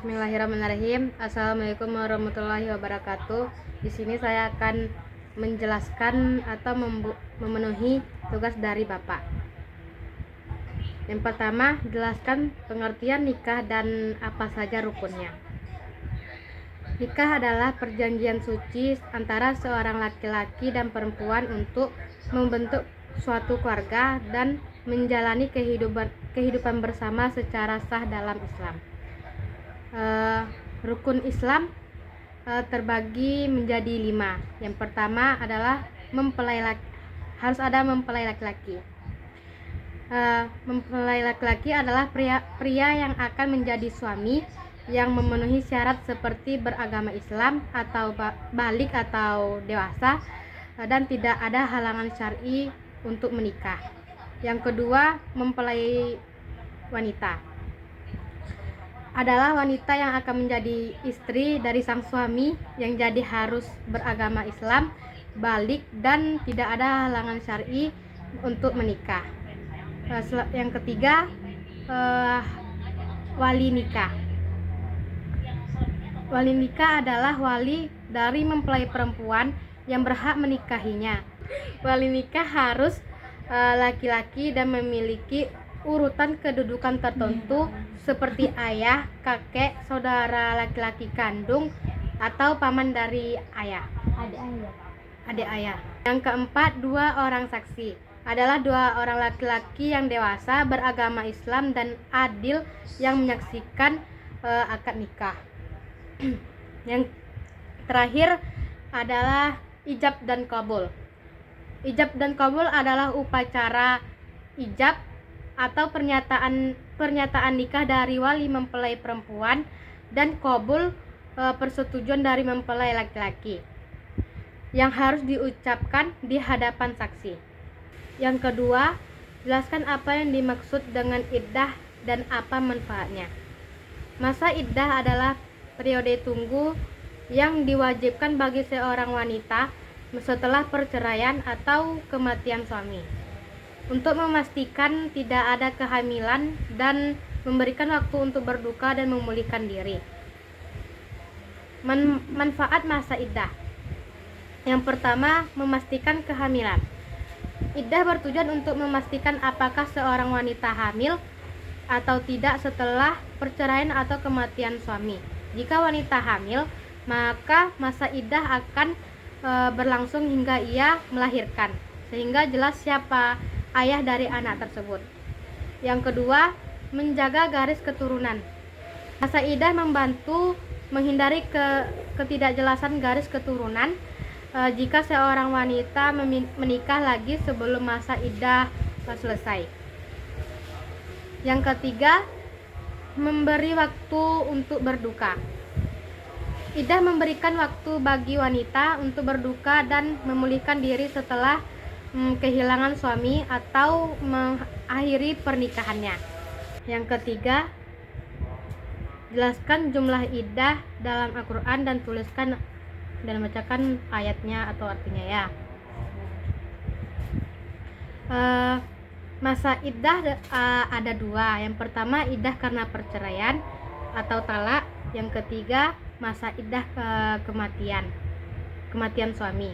Bismillahirrahmanirrahim. Assalamualaikum warahmatullahi wabarakatuh. Di sini saya akan menjelaskan atau memenuhi tugas dari Bapak. Yang pertama, jelaskan pengertian nikah dan apa saja rukunnya. Nikah adalah perjanjian suci antara seorang laki-laki dan perempuan untuk membentuk suatu keluarga dan menjalani kehidupan bersama secara sah dalam Islam. Rukun Islam terbagi menjadi 5. Yang pertama adalah harus ada mempelai laki-laki. Mempelai laki-laki adalah pria yang akan menjadi suami yang memenuhi syarat seperti beragama Islam atau balik atau dewasa dan tidak ada halangan syar'i untuk menikah. Yang kedua, mempelai wanita adalah wanita yang akan menjadi istri dari sang suami yang jadi harus beragama Islam, balik dan tidak ada halangan syar'i untuk menikah. Yang ketiga, wali nikah. Wali nikah adalah wali dari mempelai perempuan yang berhak menikahinya. Wali nikah harus laki-laki dan memiliki urutan kedudukan tertentu seperti ayah, kakek, saudara laki-laki kandung, atau paman dari ayah, adik ayah. Yang keempat, 2 orang saksi adalah 2 orang laki-laki yang dewasa beragama Islam dan adil yang menyaksikan akad nikah. Yang terakhir adalah ijab dan qabul. Ijab dan qabul adalah upacara ijab atau pernyataan nikah dari wali mempelai perempuan dan qabul persetujuan dari mempelai laki-laki yang harus diucapkan di hadapan saksi. Yang kedua, jelaskan apa yang dimaksud dengan iddah dan apa manfaatnya. Masa iddah adalah periode tunggu yang diwajibkan bagi seorang wanita setelah perceraian atau kematian suami untuk memastikan tidak ada kehamilan dan memberikan waktu untuk berduka dan memulihkan diri. Manfaat masa iddah. Yang pertama, memastikan kehamilan. Iddah bertujuan untuk memastikan apakah seorang wanita hamil atau tidak setelah perceraian atau kematian suami. Jika wanita hamil, maka masa iddah akan berlangsung hingga ia melahirkan, sehingga jelas siapa ayah dari anak tersebut. Yang kedua, menjaga garis keturunan. Masa iddah membantu menghindari ketidakjelasan garis keturunan jika seorang wanita menikah lagi sebelum masa iddah selesai. Yang ketiga, memberi waktu untuk berduka. Iddah memberikan waktu bagi wanita untuk berduka dan memulihkan diri setelah kehilangan suami atau mengakhiri pernikahannya. Yang ketiga, jelaskan jumlah iddah dalam Al-Quran dan tuliskan dan bacakan ayatnya atau artinya ya. Masa iddah ada 2. Yang pertama, iddah karena perceraian atau talak. Yang ketiga, masa iddah kematian suami.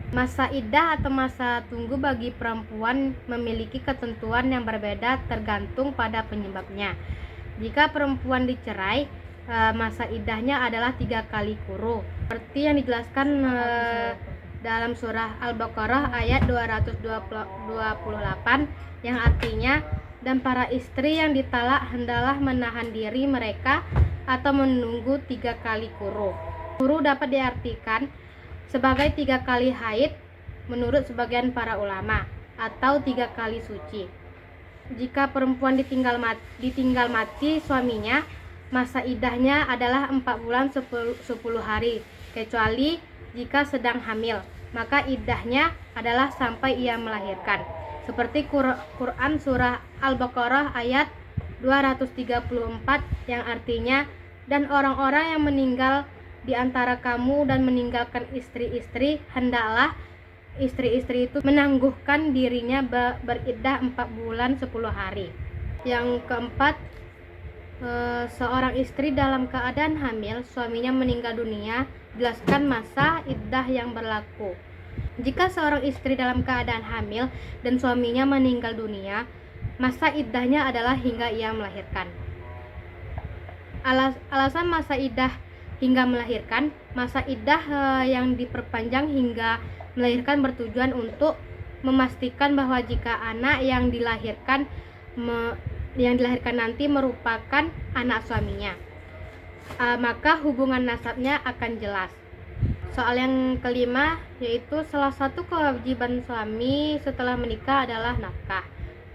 Masa iddah atau masa tunggu bagi perempuan memiliki ketentuan yang berbeda tergantung pada penyebabnya. Jika perempuan dicerai, masa iddahnya adalah 3 kali quru, seperti yang dijelaskan dalam surah Al-Baqarah ayat 228 yang artinya, dan para istri yang ditalak hendaklah menahan diri mereka atau menunggu 3 kali quru. Quru dapat diartikan sebagai 3 kali haid menurut sebagian para ulama atau 3 kali suci. Jika perempuan ditinggal mati suaminya, masa iddahnya adalah 4 bulan 10 hari, kecuali jika sedang hamil, maka iddahnya adalah sampai ia melahirkan. Seperti Quran surah Al-Baqarah ayat 234 yang artinya, dan orang-orang yang meninggal di antara kamu dan meninggalkan istri-istri, hendaklah istri-istri itu menangguhkan dirinya beriddah 4 bulan 10 hari. Yang keempat, seorang istri dalam keadaan hamil, suaminya meninggal dunia, jelaskan masa iddah yang berlaku. Jika seorang istri dalam keadaan hamil dan suaminya meninggal dunia, masa iddahnya adalah hingga ia melahirkan. Alasan masa iddah hingga melahirkan, masa iddah yang diperpanjang hingga melahirkan bertujuan untuk memastikan bahwa jika anak yang dilahirkan nanti merupakan anak suaminya, maka hubungan nasabnya akan jelas. Soal yang kelima, yaitu salah satu kewajiban suami setelah menikah adalah nafkah.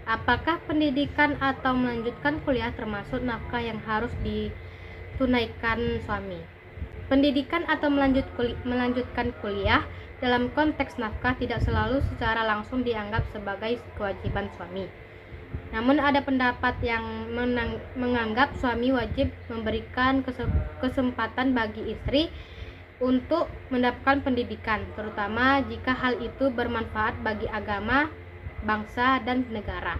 Apakah pendidikan atau melanjutkan kuliah termasuk nafkah yang harus ditunaikan suami? Pendidikan atau melanjutkan kuliah dalam konteks nafkah tidak selalu secara langsung dianggap sebagai kewajiban suami. Namun ada pendapat yang menganggap suami wajib memberikan kesempatan bagi istri untuk mendapatkan pendidikan, terutama jika hal itu bermanfaat bagi agama, bangsa, dan negara.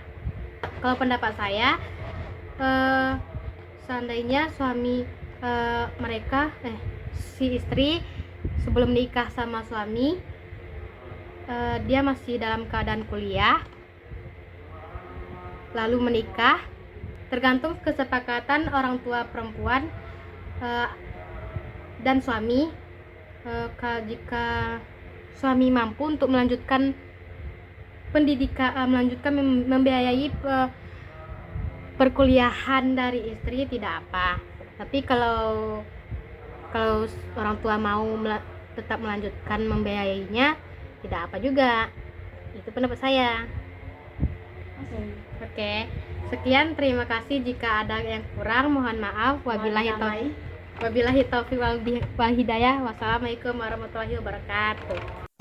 Kalau pendapat saya, seandainya suami si istri sebelum nikah sama suami, dia masih dalam keadaan kuliah, lalu menikah, tergantung kesepakatan orang tua perempuan dan suami. Jika suami mampu untuk melanjutkan pendidikan, membiayai perkuliahan dari istri, tidak apa. Tapi kalau orang tua mau tetap melanjutkan membiayainya, tidak apa juga. Itu pendapat saya. Oke. Sekian, terima kasih. Jika ada yang kurang, mohon maaf. Wabillahi taufiq wal hidayah. Wassalamualaikum warahmatullahi wabarakatuh.